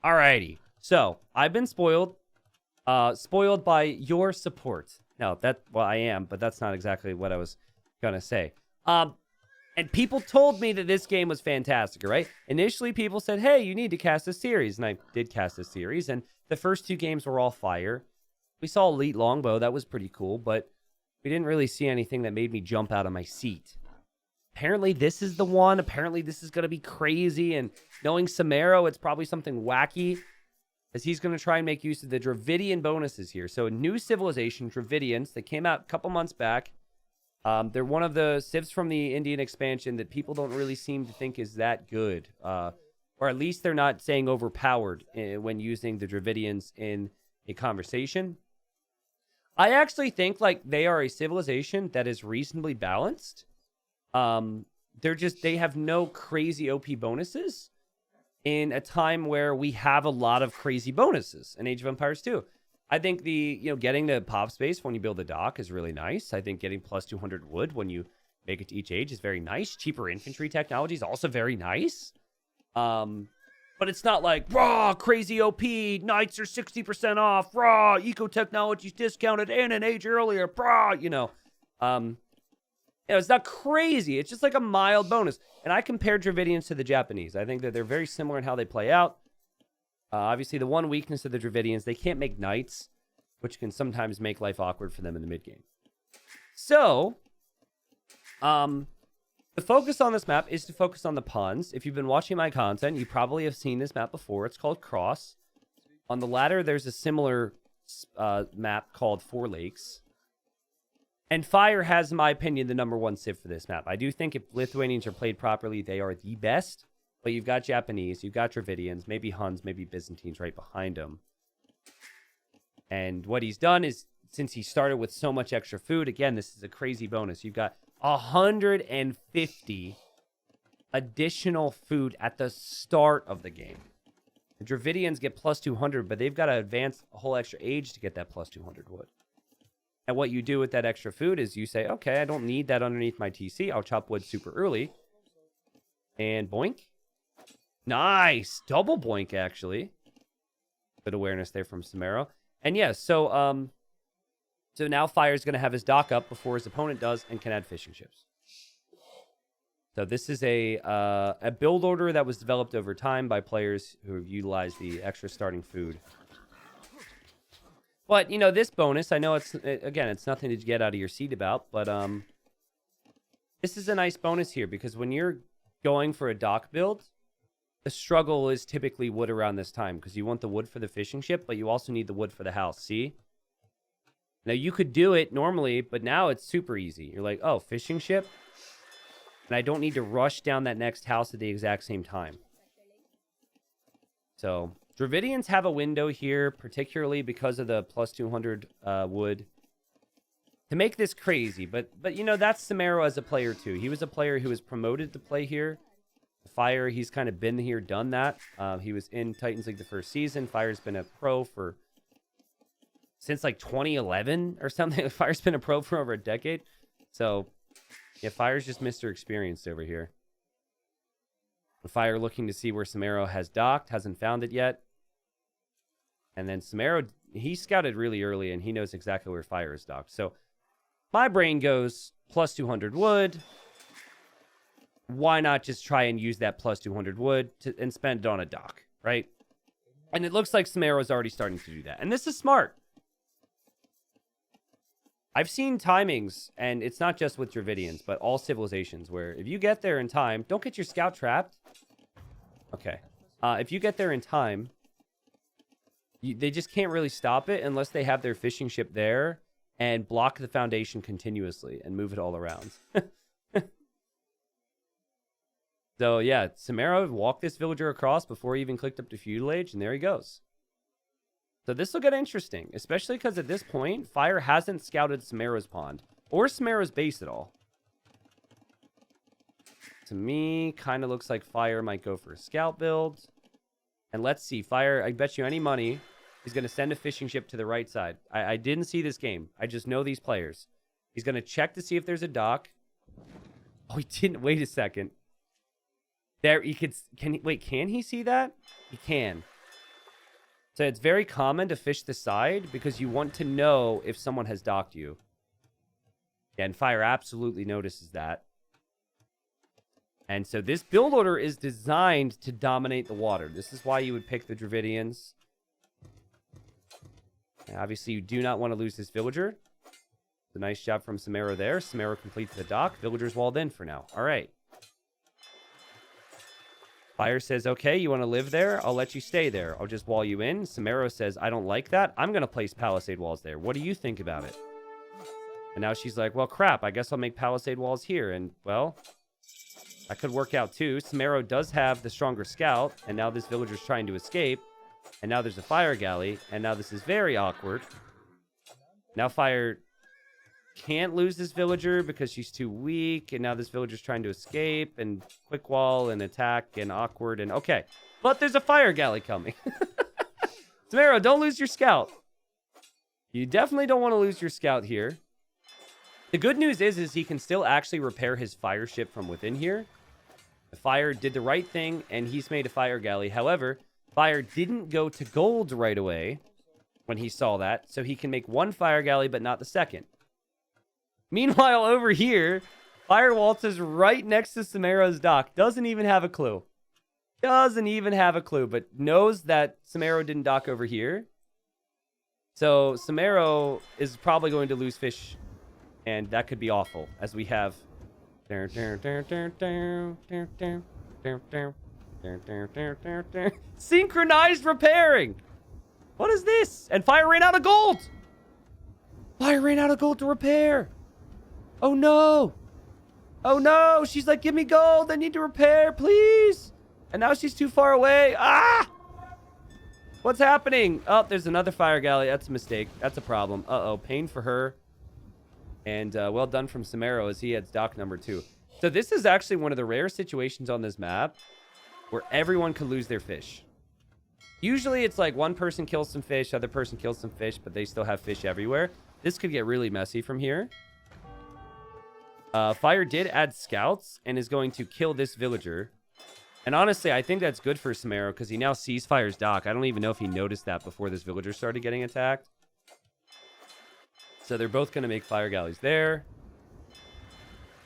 Alrighty. So, I've been spoiled. Spoiled by your support. No, well, I am, but that's not exactly what I was gonna say. And people told me that this game was fantastic, right? Initially, people said, hey, you need to cast a series. And I did cast a series, and the first 2 games were all fire. We saw Elite Longbow. That was pretty cool, but we didn't really see anything that made me jump out of my seat. Apparently, this is the one. Apparently, this is going to be crazy. And knowing Samaro, it's probably something wacky, as he's going to try and make use of the Dravidian bonuses here. So, a new civilization, Dravidians, that came out a couple months back. They're one of the civs from the Indian expansion that people don't really seem to think is that good. Or at least they're not saying overpowered when using the Dravidians in a conversation. I actually think like they are a civilization that is reasonably balanced. They have no crazy OP bonuses in a time where we have a lot of crazy bonuses in Age of Empires 2. I think getting the pop space when you build a dock is really nice. I think getting plus 200 wood when you make it to each age is very nice. Cheaper infantry technology is also very nice. But it's not like, raw, crazy OP, knights are 60% off, raw, eco technology's discounted and an age earlier, brah, it's not crazy. It's just like a mild bonus. And I compare Dravidians to the Japanese. I think that they're very similar in how they play out. Obviously, the one weakness of the Dravidians, they can't make knights, which can sometimes make life awkward for them in the mid-game. So, the focus on this map is to focus on the pawns. If you've been watching my content, you probably have seen this map before. It's called Cross. On the ladder, there's a similar map called Four Lakes. And Fire has, in my opinion, the #1 civ for this map. I do think if Lithuanians are played properly, they are the best. But you've got Japanese, you've got Dravidians, maybe Huns, maybe Byzantines right behind them. And what he's done is, since he started with so much extra food, again, this is a crazy bonus. You've got 150 additional food at the start of the game. The Dravidians get plus 200, but they've got to advance a whole extra age to get that plus 200 wood. And what you do with that extra food is you say, okay, I don't need that underneath my TC. I'll chop wood super early. And boink. Nice. Double boink, actually. Good awareness there from Samaro. And yeah, so now Fire's going to have his dock up before his opponent does and can add fishing ships. So this is a build order that was developed over time by players who have utilized the extra starting food. But, this bonus, I know it's nothing to get out of your seat about, but this is a nice bonus here because when you're going for a dock build, the struggle is typically wood around this time because you want the wood for the fishing ship, but you also need the wood for the house. See? Now, you could do it normally, but now it's super easy. You're like, oh, fishing ship? And I don't need to rush down that next house at the exact same time. So, Dravidians have a window here, particularly because of the plus 200 wood, to make this crazy. But that's Samaro as a player, too. He was a player who was promoted to play here. Fire, he's kind of been here, done that. He was in Titans League the first season. Fire's been a pro since like 2011 or something. Fire's been a pro for over a decade. So, yeah, Fire's just Mr. Experienced over here. Fire looking to see where Samaro has docked, hasn't found it yet. And then Samaro, he scouted really early, and he knows exactly where Fire is docked. So, my brain goes, plus 200 wood. Why not just try and use that plus 200 wood and spend it on a dock, right? And it looks like Samaro is already starting to do that. And this is smart. I've seen timings, and it's not just with Dravidians, but all civilizations, where if you get there in time, don't get your scout trapped. Okay. If you get there in time, they just can't really stop it unless they have their fishing ship there and block the foundation continuously and move it all around. So, yeah, Samaro walked this villager across before he even clicked up to feudal age, and there he goes. So this will get interesting, especially because at this point, Fire hasn't scouted Samaro's pond or Samaro's base at all. To me, kind of looks like Fire might go for a scout build. And let's see, Fire, I bet you any money, he's going to send a fishing ship to the right side. I didn't see this game. I just know these players. He's going to check to see if there's a dock. Oh, he didn't. Wait a second. There, he could. Can he see that? He can. So it's very common to fish the side because you want to know if someone has docked you. Yeah, and Fire absolutely notices that. And so this build order is designed to dominate the water. This is why you would pick the Dravidians. And obviously, you do not want to lose this villager. A nice job from Samaro there. Samaro completes the dock. Villagers walled in for now. All right. Fire says, okay, you want to live there? I'll let you stay there. I'll just wall you in. Samaro says, I don't like that. I'm going to place palisade walls there. What do you think about it? And now she's like, well, crap. I guess I'll make palisade walls here. And, well, that could work out too. Samaro does have the stronger scout. And now this villager's trying to escape. And now there's a fire galley. And now this is very awkward. Now Fire can't lose this villager because she's too weak. And now this villager's trying to escape. And quick wall and attack and awkward. And okay. But there's a fire galley coming. Samaro, don't lose your scout. You definitely don't want to lose your scout here. The good news is he can still actually repair his fire ship from within here. The Fire did the right thing, and he's made a fire galley. However, Fire didn't go to gold right away when he saw that, so he can make one fire galley, but not the second. Meanwhile, over here, Fire waltzes right next to Samaro's dock. Doesn't even have a clue. Doesn't even have a clue, but knows that Samaro didn't dock over here. So Samaro is probably going to lose fish, and that could be awful, as we have synchronized repairing. What is this? And Fire ran out of gold. Fire ran out of gold to repair. Oh no. Oh no. She's like, give me gold. I need to repair, please. And now she's too far away. Ah! What's happening? Oh, there's another fire galley. That's a mistake. That's a problem. Uh-oh. Pain for her. And well done from Samaro as he heads dock number 2. So this is actually one of the rare situations on this map where everyone could lose their fish. Usually it's like one person kills some fish, other person kills some fish, but they still have fish everywhere. This could get really messy from here. Fire did add scouts and is going to kill this villager. And honestly, I think that's good for Samaro because he now sees Fire's dock. I don't even know if he noticed that before this villager started getting attacked. So they're both going to make fire galleys there.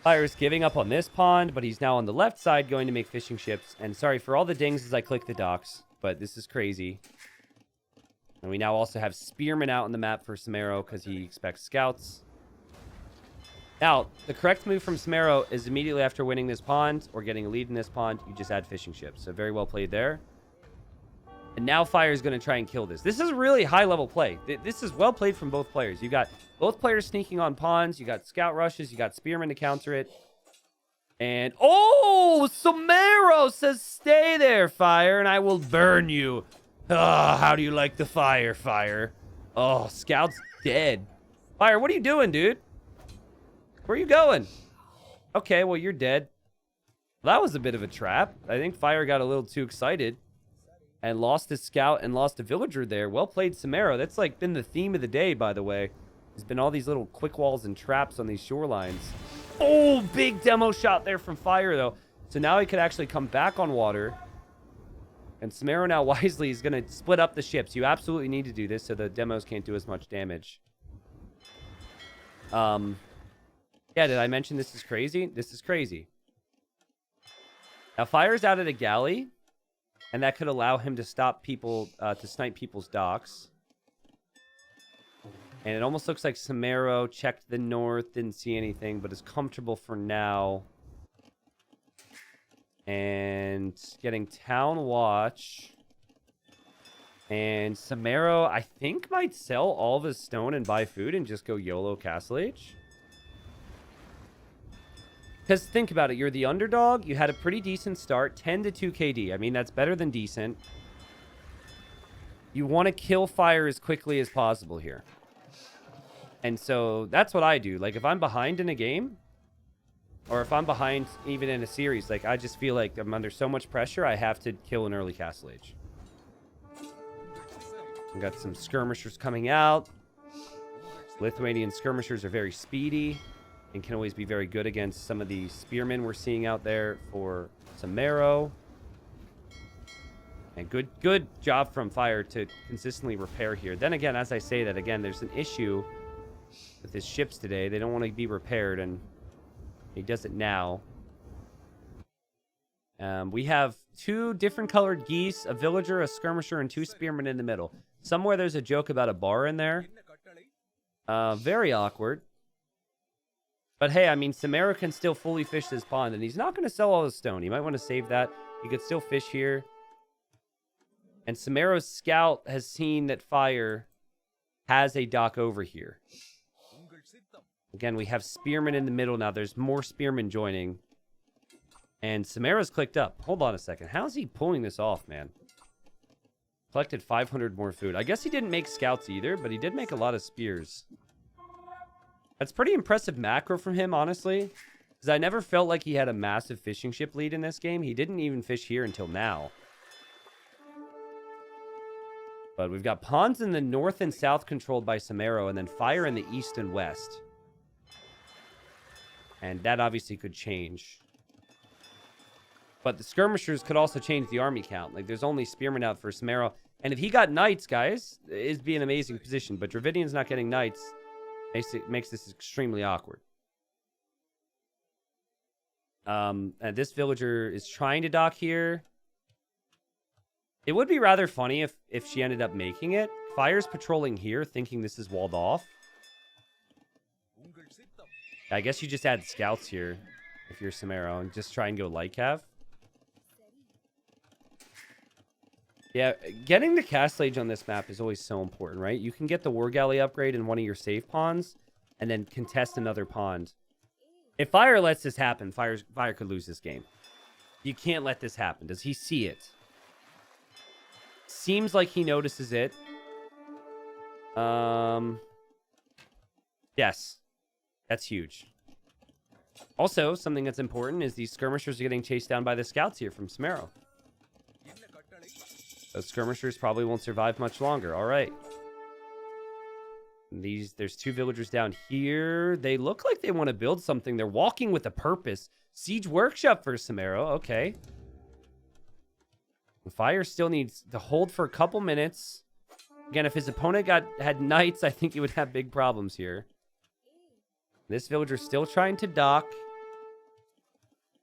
Fire's giving up on this pond, but he's now on the left side going to make fishing ships. And sorry for all the dings as I click the docks, but this is crazy. And we now also have spearmen out on the map for Samaro because he expects scouts. Now, the correct move from Samaro is immediately after winning this pond or getting a lead in this pond, you just add fishing ships. So very well played there. And now Fire is going to try and kill this. This is really high-level play. This is well played from both players. You got both players sneaking on ponds. You got scout rushes. You got spearmen to counter it. And, oh, Samaro says, stay there, Fire, and I will burn you. Oh, how do you like the fire, Fire? Oh, Scout's dead. Fire, what are you doing, dude? Where are you going? Okay, well, you're dead. Well, that was a bit of a trap. I think Fire got a little too excited and lost his scout and lost a villager there. Well played, Samaro. That's like been the theme of the day, by the way. There's been all these little quick walls and traps on these shorelines. Oh, big demo shot there from Fire, though. So now he could actually come back on water. And Samaro now wisely is going to split up the ships. You absolutely need to do this so the demos can't do as much damage. Yeah, did I mention this is crazy? This is crazy. Now, Fire's out at a galley. And that could allow him to stop people, to snipe people's docks. And it almost looks like Samaro checked the north, didn't see anything, but is comfortable for now. And getting Town Watch. And Samaro, I think, might sell all of his stone and buy food and just go YOLO Castle Age. Because think about it, you're the underdog. You had a pretty decent start, 10 to 2 KD. I mean, that's better than decent. You want to kill Fire as quickly as possible here. And so that's what I do. Like, if I'm behind in a game, or if I'm behind even in a series, like, I just feel like I'm under so much pressure, I have to kill an early Castle Age. We've got some skirmishers coming out. Lithuanian skirmishers are very speedy and can always be very good against some of the spearmen we're seeing out there for Samaro. And good job from Fire to consistently repair here. Then again, as I say that, again, there's an issue with his ships today. They don't want to be repaired, and he does it now. We have 2 different colored geese, a villager, a skirmisher, and 2 spearmen in the middle. Somewhere there's a joke about a bar in there. Very awkward. But hey, I mean, Samara can still fully fish this pond, and he's not going to sell all his stone. He might want to save that. He could still fish here. And Samaro's scout has seen that Fire has a dock over here. Again, we have spearmen in the middle now. There's more spearmen joining. And Samara's clicked up. Hold on a second. How's he pulling this off, man? Collected 500 more food. I guess he didn't make scouts either, but he did make a lot of spears. That's pretty impressive macro from him, honestly. Because I never felt like he had a massive fishing ship lead in this game. He didn't even fish here until now. But we've got ponds in the north and south controlled by Samaro, and then Fire in the east and west. And that obviously could change. But the skirmishers could also change the army count. Like, there's only spearmen out for Samaro. And if he got knights, guys, it'd be an amazing position. But Dravidian's not getting knights. Makes this extremely awkward. And this villager is trying to dock here. It would be rather funny if she ended up making it. Fire's patrolling here, thinking this is walled off. I guess you just add scouts here if you're Samaro and just try and go light cav. Yeah, getting the castle age on this map is always so important, right? You can get the war galley upgrade in one of your save ponds and then contest another pond. If Fire lets this happen, Fire could lose this game. You can't let this happen. Does he see it? Seems like he notices it. Yes. That's huge. Also, something that's important is these skirmishers are getting chased down by the scouts here from Samaro. Those skirmishers probably won't survive much longer. All right. There's 2 villagers down here. They look like they want to build something. They're walking with a purpose. Siege workshop for Samaro. Okay. Fire still needs to hold for a couple minutes. Again, if his opponent had knights, I think he would have big problems here. This villager's still trying to dock.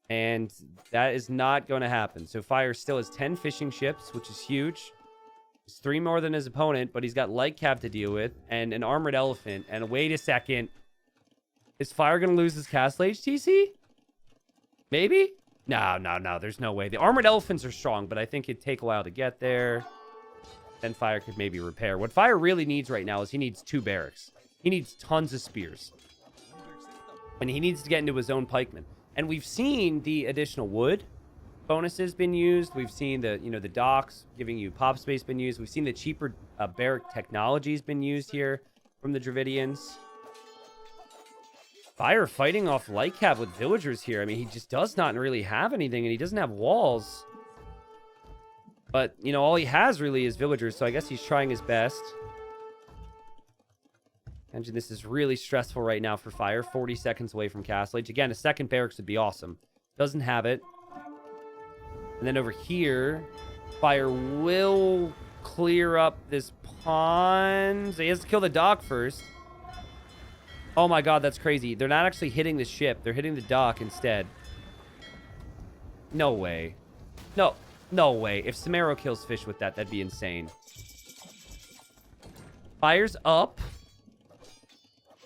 And that is not going to happen. So Fire still has 10 fishing ships, which is huge. It's 3 more than his opponent, but he's got light cav to deal with and an armored elephant. And wait a second. Is Fire going to lose his castle age TC? Maybe? No. There's no way. The armored elephants are strong, but I think it'd take a while to get there. Then Fire could maybe repair. What Fire really needs right now is he needs 2 barracks. He needs tons of spears. And he needs to get into his own pikemen. And we've seen the additional wood bonuses been used. We've seen the, the docks giving you pop space been used. We've seen the cheaper barrack technologies been used here from the Dravidians. Fire fighting off light cav with villagers here. I mean, he just does not really have anything, and he doesn't have walls. But, all he has really is villagers, so I guess he's trying his best. Imagine this is really stressful right now for Fire. 40 seconds away from castle age. Again, a second barracks would be awesome. Doesn't have it. And then over here, Fire will clear up this pond. So he has to kill the dock first. Oh my god, that's crazy. They're not actually hitting the ship. They're hitting the dock instead. No way. No way. If Samaro kills fish with that, that'd be insane. Fire's up.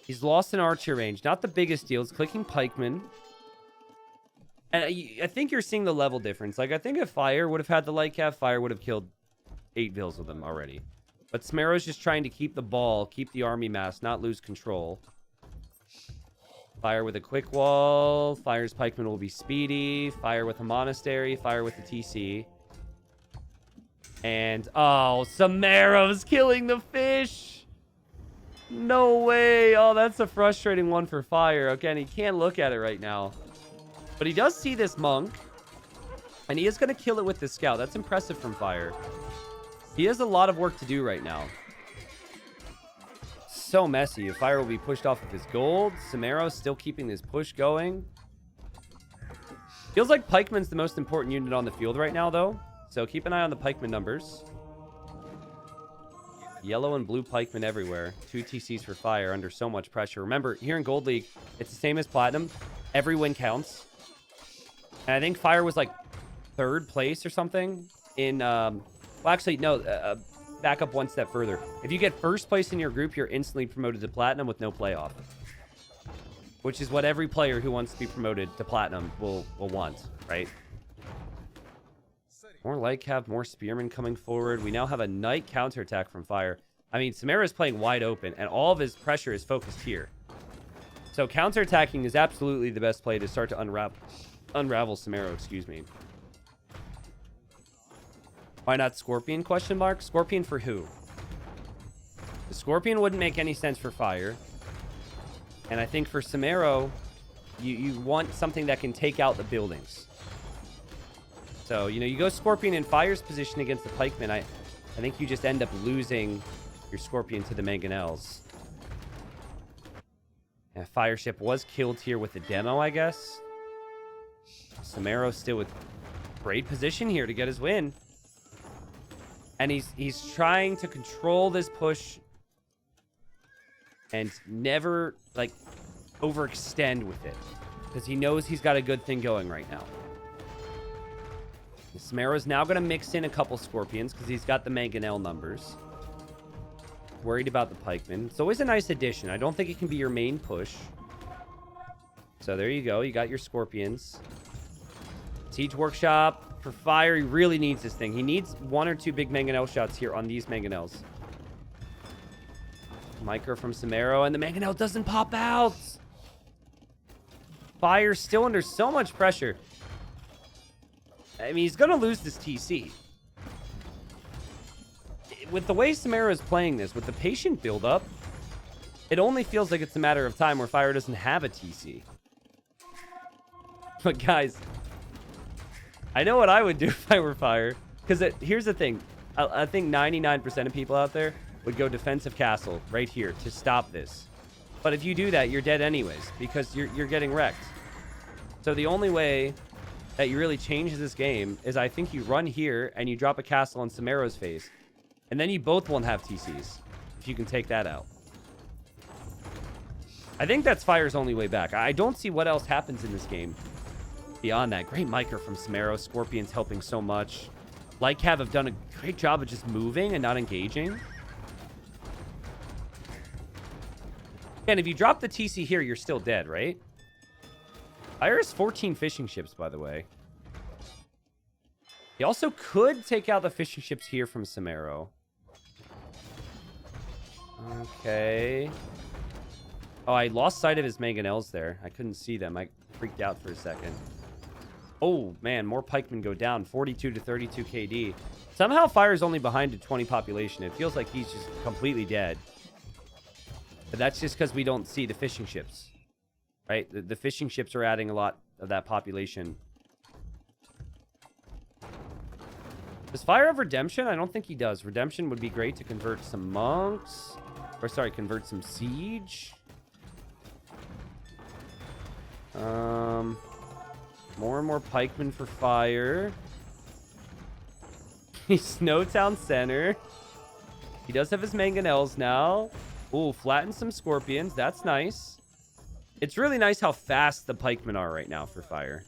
He's lost in archer range. Not the biggest deal. It's clicking pikemen. And I think you're seeing the level difference. Like, I think if Fire would have had the light cav, Fire would have killed 8 vills with them already. But Samaro's just trying to keep the ball, keep the army mass, not lose control. Fire with a quick wall. Fire's pikemen will be speedy. Fire with a monastery. Fire with the TC. And, oh, Samaro's killing the fish. No way. Oh, that's a frustrating one for Fire. Again, he can't look at it right now. But he does see this monk. And he is going to kill it with the scout. That's impressive from Fire. He has a lot of work to do right now. So messy. Fire will be pushed off of his gold. Samaro's still keeping this push going. Feels like pikeman's the most important unit on the field right now, though. So keep an eye on the pikeman numbers. Yellow and blue pikemen everywhere. 2 TCs for fire under so much pressure. Remember, here in Gold League, it's the same as Platinum. Every win counts. And I think fire was like 3rd place or something in... well, actually, no. Back up one step further. If you get 1st place in your group, you're instantly promoted to Platinum with no playoff. Which is what every player who wants to be promoted to Platinum will want, right? More light cap, more spearmen coming forward. We now have a knight counterattack from fire. I mean, Samara is playing wide open, and all of his pressure is focused here. So counterattacking is absolutely the best play to start to unravel Samara, excuse me. Why not Scorpion, question mark? Scorpion for who? The Scorpion wouldn't make any sense for fire. And I think for Samara, you want something that can take out the buildings. So, you know, you go Scorpion in Fire's position against the Pikemen. I think you just end up losing your Scorpion to the Mangonels. Yeah, Fire Ship was killed here with the demo, I guess. Samaro still with great position here to get his win. And he's trying to control this push and never, like, overextend with it. Because he knows he's got a good thing going right now. Samaro's now going to mix in a couple Scorpions because he's got the Mangonel numbers. Worried about the Pikemen. It's always a nice addition. I don't think it can be your main push. So there you go. You got your Scorpions. Siege Workshop for fire. He really needs this thing. He needs 1 or 2 big Mangonel shots here on these Mangonels. Micro from Samaro, and the Mangonel doesn't pop out. Fire's still under so much pressure. I mean, he's going to lose this TC. With the way Samara is playing this, with the patient buildup, it only feels like it's a matter of time where Fire doesn't have a TC. But guys, I know what I would do if I were Fire. Because here's the thing. I think 99% of people out there would go defensive castle right here to stop this. But if you do that, you're dead anyways, because you're getting wrecked. So the only way that you really change this game is I think you run here and you drop a castle on Samaro's face. And then you both won't have TCs, if you can take that out. I think that's Fire's only way back. I don't see what else happens in this game beyond that. Great micro from Samaro. Scorpion's helping so much. Lycav have done a great job of just moving and not engaging. And if you drop the TC here, you're still dead, right? Fire has 14 fishing ships, by the way. He also could take out the fishing ships here from Samaro. Okay. Oh, I lost sight of his Mangonels there. I couldn't see them. I freaked out for a second. Oh, man. More pikemen go down. 42 to 32 KD. Somehow Fire's only behind a 20 population. It feels like he's just completely dead. But that's just because we don't see the fishing ships. Right? The fishing ships are adding a lot of that population. Does Fire have Redemption? I don't think he does. Redemption would be great to convert some monks. Or, sorry, convert some siege. More and more pikemen for Fire. He's Snowtown Center. He does have his Mangonels now. Ooh, flatten some Scorpions. That's nice. It's really nice how fast the pikemen are right now for Fire.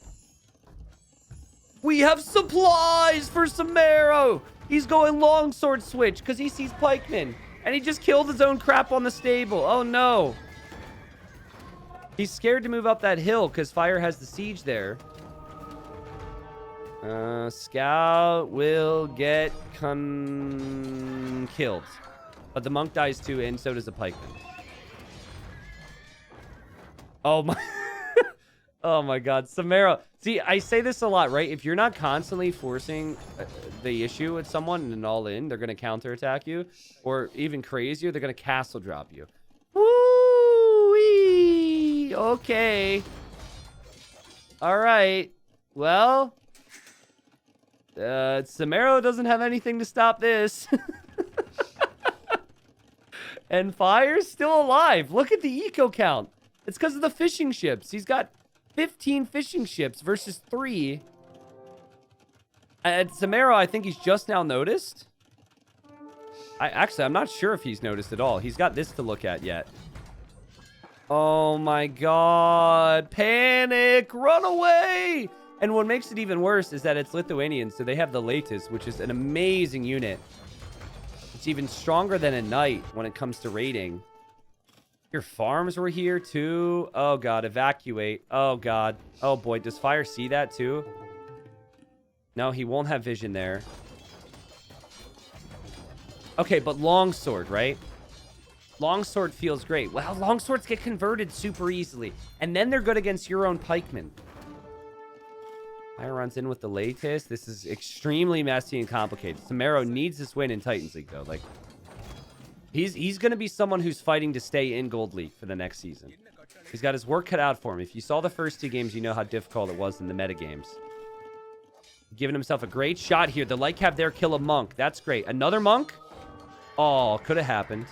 We have supplies for Samaro. He's going longsword switch because he sees pikemen. And he just killed his own crap on the stable. Oh, no. He's scared to move up that hill because Fire has the siege there. Scout will get killed. But the monk dies too, and so does the pikeman. Oh my... Oh my god, Samara. See, I say this a lot, right? If you're not constantly forcing the issue with someone and all in, they're going to counterattack you. Or even crazier, they're going to castle drop you. Woo-wee! Okay. Alright. Well... Samaro doesn't have anything to stop this. And Fire's still alive. Look at the eco count. It's because of the fishing ships. He's got 15 fishing ships versus 3. And Samaro, I think he's just now noticed. I'm not sure if he's noticed at all. He's got this to look at yet. Oh my god. Panic! Run away! And what makes it even worse is that it's Lithuanian, so they have the latest, which is an amazing unit. It's even stronger than a knight when it comes to raiding. Your farms were here too. Oh god, evacuate. Oh god. Oh boy, does Fire see that too? No, he won't have vision there. Okay, but longsword, right? Longsword feels great. Well, longswords get converted super easily. And then they're good against your own pikemen. Fire runs in with the latest. This is extremely messy and complicated. Samaro needs this win in Titans League, though. Like, he's going to be someone who's fighting to stay in Gold League for the next season. He's got his work cut out for him. If you saw the first 2 games, you know how difficult it was in the meta games. Giving himself a great shot here. The light cap there kill a monk. That's great. Another monk? Oh, could have happened.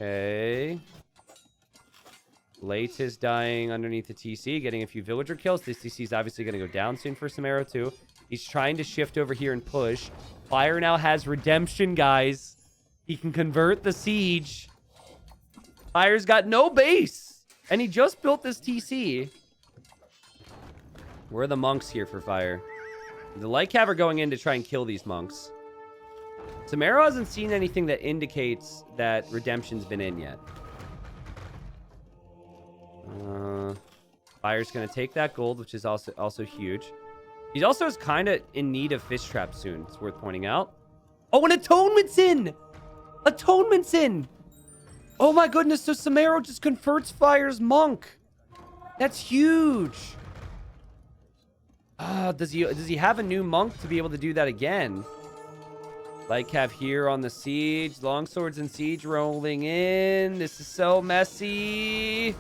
Okay. Late is dying underneath the TC, getting a few villager kills. This TC is obviously going to go down soon for Samaro too. He's trying to shift over here and push. Fire now has redemption, guys. He can convert the siege. Fire's got no base. And he just built this TC. Where are the monks here for Fire? The light cav are going in to try and kill these monks. Samaro hasn't seen anything that indicates that redemption's been in yet. Fire's going to take that gold, which is also huge. He also is kind of in need of fish traps soon. It's worth pointing out. Oh, and Atonement's in! Atonement's in! Oh my goodness, so Samaro just converts Fire's monk. That's huge. Does he have a new monk to be able to do that again? Light cav here on the siege. Longswords and siege rolling in. This is so messy.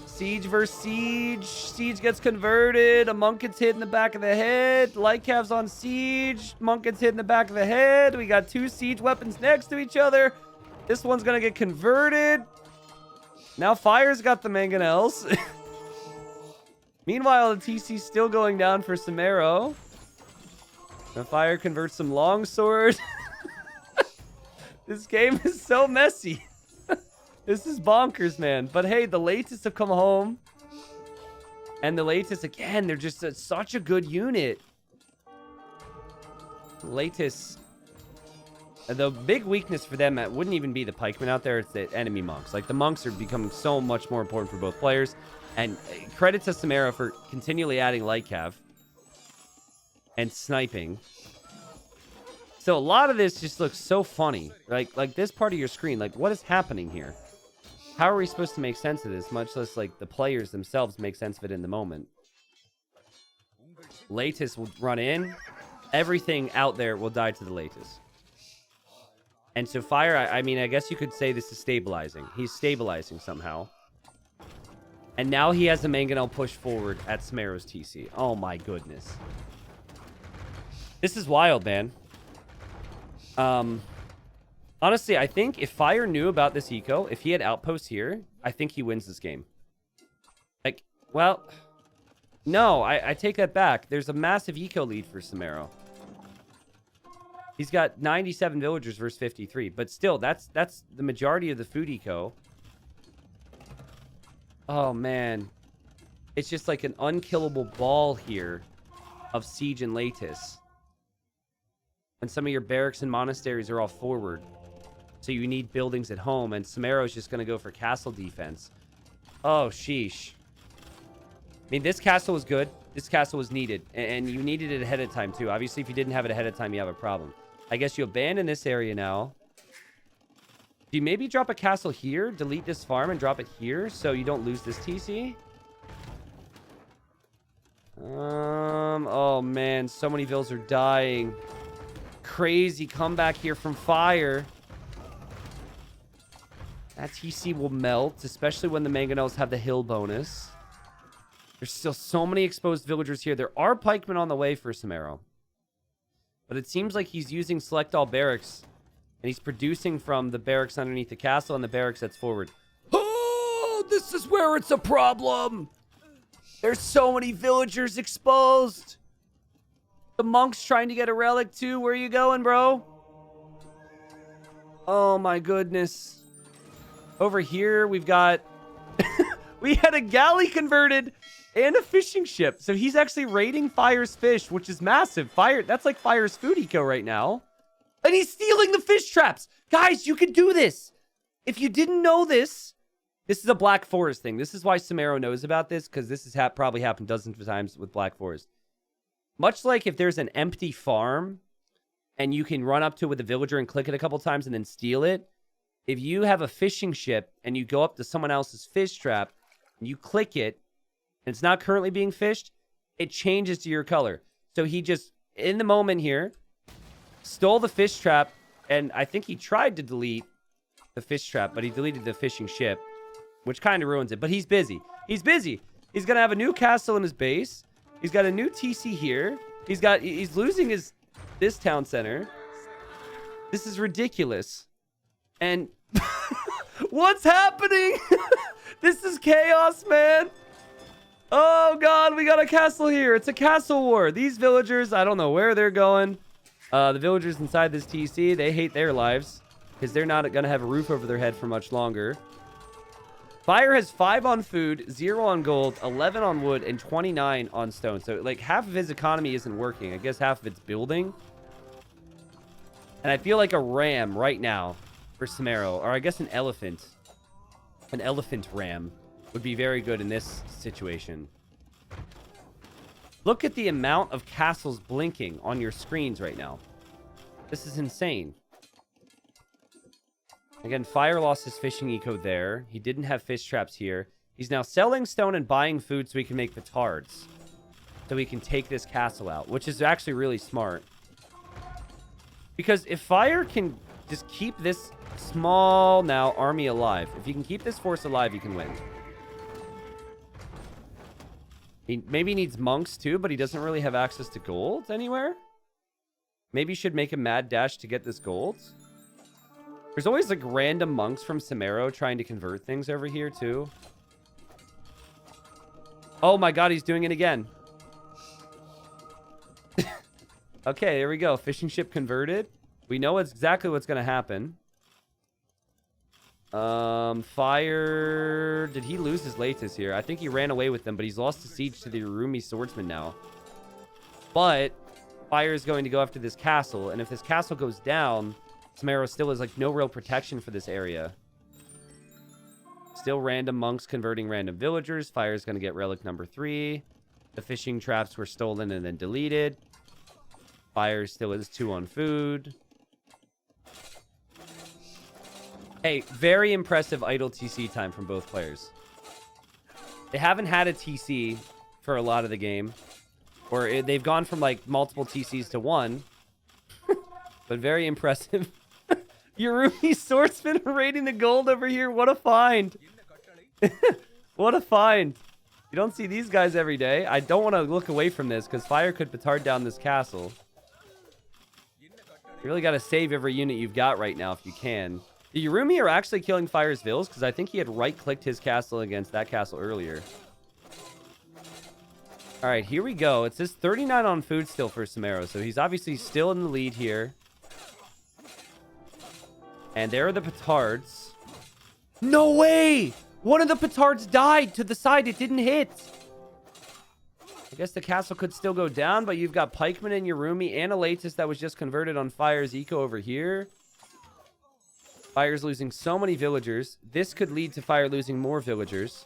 Siege versus siege. Siege gets converted. A monk gets hit in the back of the head. Light cav's on siege. Monk gets hit in the back of the head. We got 2 siege weapons next to each other. This one's gonna get converted. Now Fire's got the mangonels. Meanwhile, the TC's still going down for Samaro. The Fire converts some longsword. This game is so messy. This is bonkers, man. But hey, the latest have come home. And the latest, again, they're just such a good unit. Latest. The big weakness for them wouldn't even be the pikemen out there. It's the enemy monks. Like, the monks are becoming so much more important for both players. And credit to Samaro for continually adding light cav. And sniping. So a lot of this just looks so funny. Like this part of your screen. Like, what is happening here? How are we supposed to make sense of this? Much less, like, the players themselves make sense of it in the moment. Latest will run in. Everything out there will die to the latest. And so Fire, I mean, I guess you could say this is stabilizing. He's stabilizing somehow. And now he has the mangonel push forward at Samaro's TC. Oh my goodness. This is wild, man. Honestly, I think if Fire knew about this eco, if he had outposts here, I think he wins this game. Like, well, no, I take that back. There's a massive eco lead for Samaro. He's got 97 villagers versus 53, but still, that's the majority of the food eco. Oh, man. It's just like an unkillable ball here of siege and lattice. And some of your barracks and monasteries are all forward. So you need buildings at home, and Samaro's just going to go for castle defense. Oh, sheesh. I mean, this castle was good. This castle was needed, and you needed it ahead of time, too. Obviously, if you didn't have it ahead of time, you have a problem. I guess you abandon this area now. Do you maybe drop a castle here, delete this farm, and drop it here so you don't lose this TC? Oh, man. So many vills are dying. Crazy comeback here from Fire. That TC will melt, especially when the mangonels have the hill bonus. There's still so many exposed villagers here. There are pikemen on the way for Samaro. But it seems like he's using select all barracks. And he's producing from the barracks underneath the castle and the barracks that's forward. Oh, this is where it's a problem. There's so many villagers exposed. The monk's trying to get a relic too. Where are you going, bro? Oh my goodness. Over here, we've got... we had a galley converted and a fishing ship. So he's actually raiding Fire's fish, which is massive. That's like Fire's food eco right now. And he's stealing the fish traps. Guys, you can do this. If you didn't know this, this is a Black Forest thing. This is why Samaro knows about this, because this has probably happened dozens of times with Black Forest. Much like if there's an empty farm and you can run up to it with a villager and click it a couple times and then steal it, if you have a fishing ship and you go up to someone else's fish trap and you click it and it's not currently being fished, it changes to your color. So he just, in the moment here, stole the fish trap, and I think he tried to delete the fish trap, but he deleted the fishing ship, which kind of ruins it. But he's busy. He's busy. He's going to have a new castle in his base. He's got a new TC here. He's losing this town center. This is ridiculous. And what's happening? This is chaos, man. Oh, God, we got a castle here. It's a castle war. These villagers, I don't know where they're going. The villagers inside this TC, they hate their lives because they're not going to have a roof over their head for much longer. Fire has 5 on food, 0 on gold, 11 on wood, and 29 on stone. So, like, half of his economy isn't working. I guess half of it's building. And I feel like a ram right now for Samaro, or I guess an elephant. An elephant ram would be very good in this situation. Look at the amount of castles blinking on your screens right now. This is insane. Again, Fire lost his fishing eco there. He didn't have fish traps here. He's now selling stone and buying food so he can make petards. So he can take this castle out, which is actually really smart. Because if Fire can just keep this small now army alive, if you can keep this force alive, you can win. He maybe needs monks too, but he doesn't really have access to gold anywhere. Maybe you should make a mad dash to get this gold. There's always like random monks from Samaro trying to convert things over here too. Oh my God, he's doing it again. Okay, there we go. Fishing ship converted. We know exactly what's going to happen. Fire... Did he lose his latest here? I think he ran away with them, but he's lost the siege to the Urumi swordsman now. But Fire is going to go after this castle, and if this castle goes down, Samaro still has like no real protection for this area. Still random monks converting random villagers. Fire is going to get relic number 3. The fishing traps were stolen and then deleted. Fire still is 2 on food. Hey, very impressive idle TC time from both players. They haven't had a TC for a lot of the game. Or they've gone from like multiple TCs to 1. But very impressive. Urumi swordsman raiding the gold over here. What a find. What a find. You don't see these guys every day. I don't want to look away from this because Fire could petard down this castle. You really got to save every unit you've got right now if you can. The Urumi are actually killing Fire's vills because I think he had right-clicked his castle against that castle earlier. All right, here we go. It says 39 on food still for Samaro, so he's obviously still in the lead here. And there are the petards. No way! One of the petards died to the side. It didn't hit. I guess the castle could still go down, but you've got pikemen and Urumi and a latest that was just converted on Fire's eco over here. Fire's losing so many villagers. This could lead to Fire losing more villagers.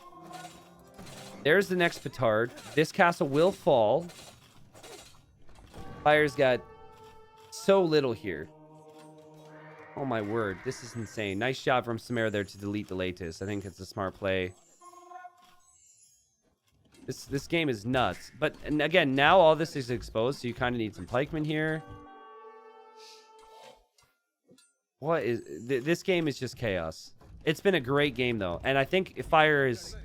There's the next petard. This castle will fall. Fire's got so little here. Oh my word, this is insane. Nice job from Samara there to delete the latest. I think it's a smart play. This game is nuts. But and again, now all this is exposed, so you kind of need some pikemen here. What is... This game is just chaos. It's been a great game, though. And I think if Fire is...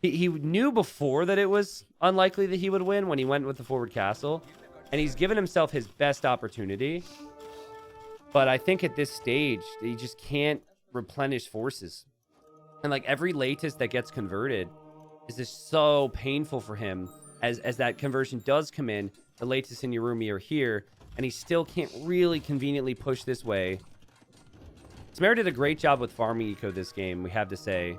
He knew before that it was unlikely that he would win when he went with the forward castle. And he's given himself his best opportunity. But I think at this stage, he just can't replenish forces. And like every latest that gets converted This is so painful for him as that conversion does come in. The Latus and Yurumi are here, and he still can't really conveniently push this way. Samara did a great job with farming eco this game, we have to say.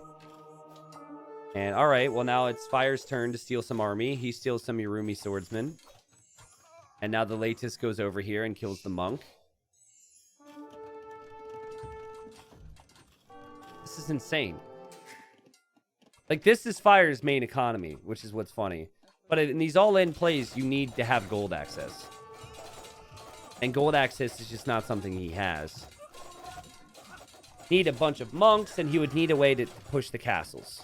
And all right, well, now it's Fire's turn to steal some army. He steals some Yurumi swordsmen. And now the Latus goes over here and kills the monk. This is insane. Like, this is Fire's main economy, which is what's funny. But in these all-in plays, you need to have gold access. And gold access is just not something he has. Need a bunch of monks, and he would need a way to push the castles.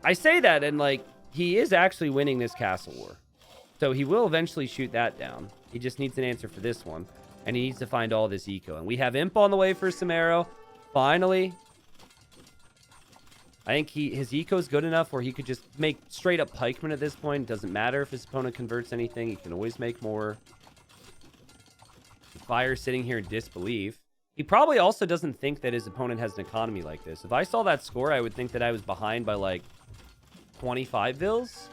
I say that, and, like, he is actually winning this castle war. So he will eventually shoot that down. He just needs an answer for this one. And he needs to find all this eco. And we have Imp on the way for Samaro. Finally. I think his eco is good enough where he could just make straight up pikemen at this point. It doesn't matter if his opponent converts anything. He can always make more. Fire sitting here in disbelief. He probably also doesn't think that his opponent has an economy like this. If I saw that score, I would think that I was behind by like 25 vills.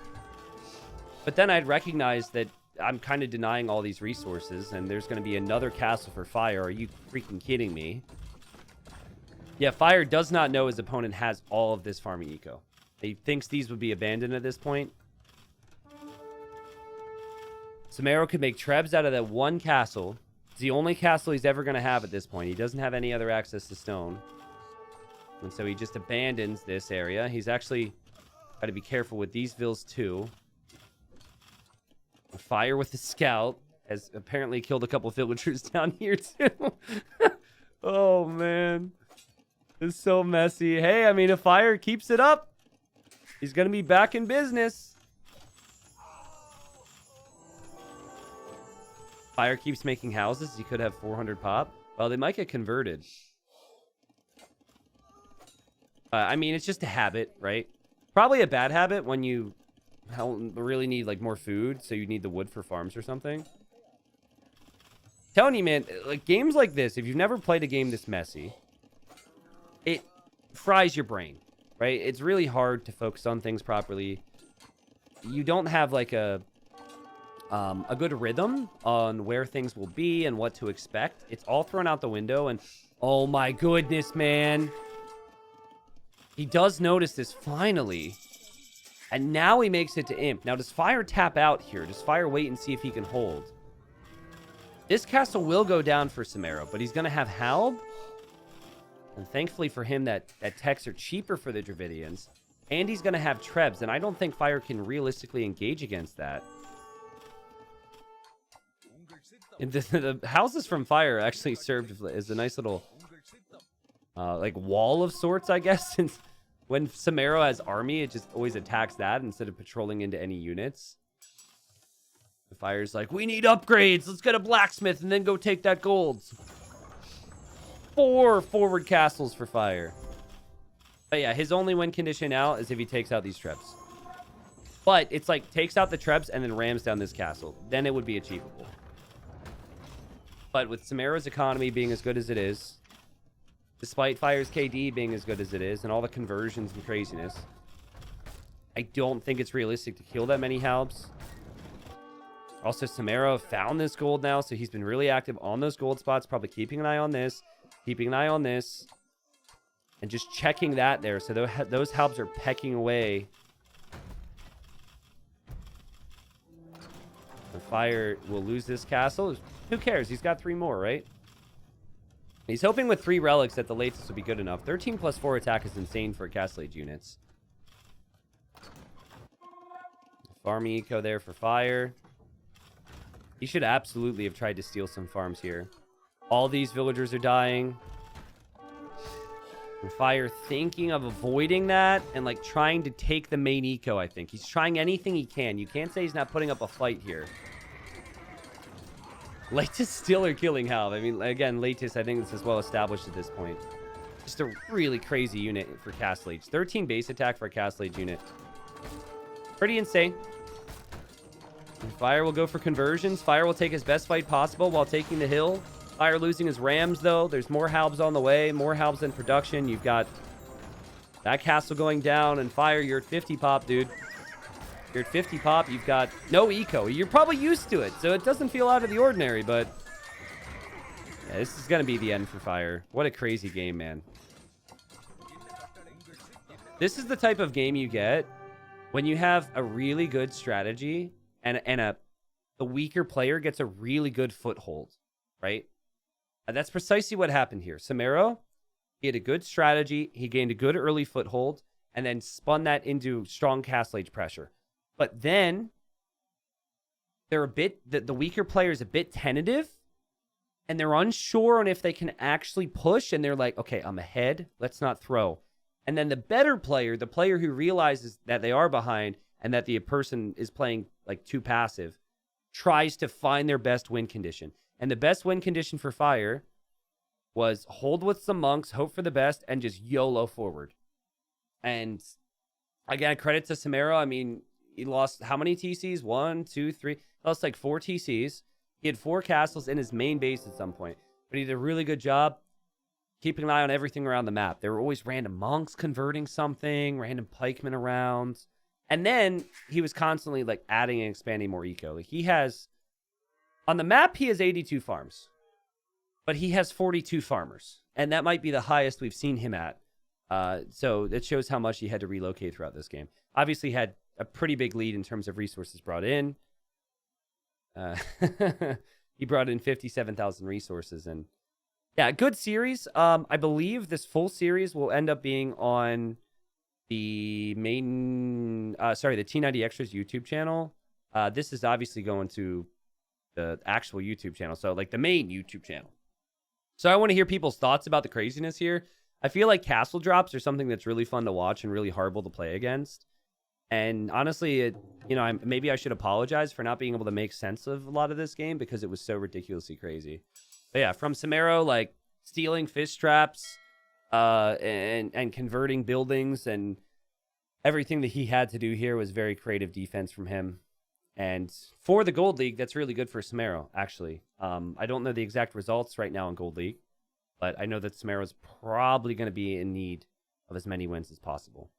But then I'd recognize that I'm kind of denying all these resources, and there's going to be another castle for Fire. Are you freaking kidding me? Yeah, Fire does not know his opponent has all of this farming eco. He thinks these would be abandoned at this point. Samaro could make Trebs out of that one castle. It's the only castle he's ever going to have at this point. He doesn't have any other access to stone. And so he just abandons this area. He's actually got to be careful with these vills too. Fire with the scout has apparently killed a couple villagers down here too. Oh, man. It's so messy. Hey, I mean, if Fire keeps it up, he's going to be back in business. Fire keeps making houses. He could have 400 pop. Well, they might get converted. I mean, it's just a habit, right? Probably a bad habit when you really need like more food, so you need the wood for farms or something. Telling you, man, like games like this, if you've never played a game this messy, it fries your brain, right? It's really hard to focus on things properly. You don't have like a good rhythm on where things will be and what to expect. It's all thrown out the window, and oh my goodness, man. He does notice this finally. And now he makes it to Imp. Now, does Fire tap out here? Does Fire wait and see if he can hold? This castle will go down for Samaro, but he's going to have Halb. And thankfully for him, that techs are cheaper for the Dravidians. And he's going to have Trebs, and I don't think Fire can realistically engage against that. And the houses from Fire actually served as a nice little like wall of sorts, I guess, since when Samaro has army, it just always attacks that instead of patrolling into any units. The Fire's like, we need upgrades. Let's get a blacksmith and then go take that gold. 4 forward castles for Fire. But yeah, his only win condition now is if he takes out these Trebs. But it's like, takes out the Trebs and then rams down this castle. Then it would be achievable. But with Samaro's economy being as good as it is, despite Fire's KD being as good as it is, and all the conversions and craziness, I don't think it's realistic to kill that many Halbs. Also, Samaro found this gold now, so he's been really active on those gold spots, probably keeping an eye on this, keeping an eye on this, and just checking that there. So those Halbs are pecking away. The Fire will lose this castle. Who cares? He's got 3 more, right? He's hoping with 3 relics that the latest will be good enough. 13 plus 4 attack is insane for Castle Age units. Farming eco there for Fire. He should absolutely have tried to steal some farms here. All these villagers are dying. And Fire thinking of avoiding that and like trying to take the main eco, I think. He's trying anything he can. You can't say he's not putting up a fight here. Latus still are killing Halb. I mean, again, Latus, I think this is well established at this point. Just a really crazy unit for Castle Age. 13 base attack for a Castle Age unit. Pretty insane. And Fire will go for conversions. Fire will take his best fight possible while taking the hill. Fire losing his rams, though. There's more Halbs on the way. More Halbs in production. You've got That castle going down, and Fire, you're at 50 pop, dude. You're at 50 pop. You've got no eco. You're probably used to it, so it doesn't feel out of the ordinary, but yeah, this is going to be the end for Fire. What a crazy game, man. This is the type of game you get when you have a really good strategy and the weaker player gets a really good foothold, right? And that's precisely what happened here. Samaro, he had a good strategy. He gained a good early foothold and then spun that into strong castle age pressure. But then they're a bit, the weaker player is a bit tentative and they're unsure on if they can actually push. And they're like, okay, I'm ahead. Let's not throw. And then the better player, the player who realizes that they are behind and that the person is playing like too passive, tries to find their best win condition. And the best win condition for Fire was hold with some monks, hope for the best, and just YOLO forward. And again, credit to Samaro. I mean, he lost how many TCs? 1, 2, 3. He lost like 4 TCs. He had 4 castles in his main base at some point. But he did a really good job keeping an eye on everything around the map. There were always random monks converting something, random pikemen around. And then he was constantly like adding and expanding more eco. Like he has, on the map, he has 82 farms. But he has 42 farmers. And that might be the highest we've seen him at. So it shows how much he had to relocate throughout this game. Obviously had a pretty big lead in terms of resources brought in. He brought in 57,000 resources. And yeah, good series. I believe this full series will end up being on the main, the T90 Extras YouTube channel. This is obviously going to the actual YouTube channel. So like the main YouTube channel. So I want to hear people's thoughts about the craziness here. I feel like castle drops are something that's really fun to watch and really horrible to play against. And honestly, maybe I should apologize for not being able to make sense of a lot of this game because it was so ridiculously crazy. But yeah, from Samaro, like stealing fish traps, and converting buildings and everything that he had to do here was very creative defense from him. And for the Gold League, that's really good for Samaro, actually. I don't know the exact results right now in Gold League, but I know that Samaro's probably going to be in need of as many wins as possible.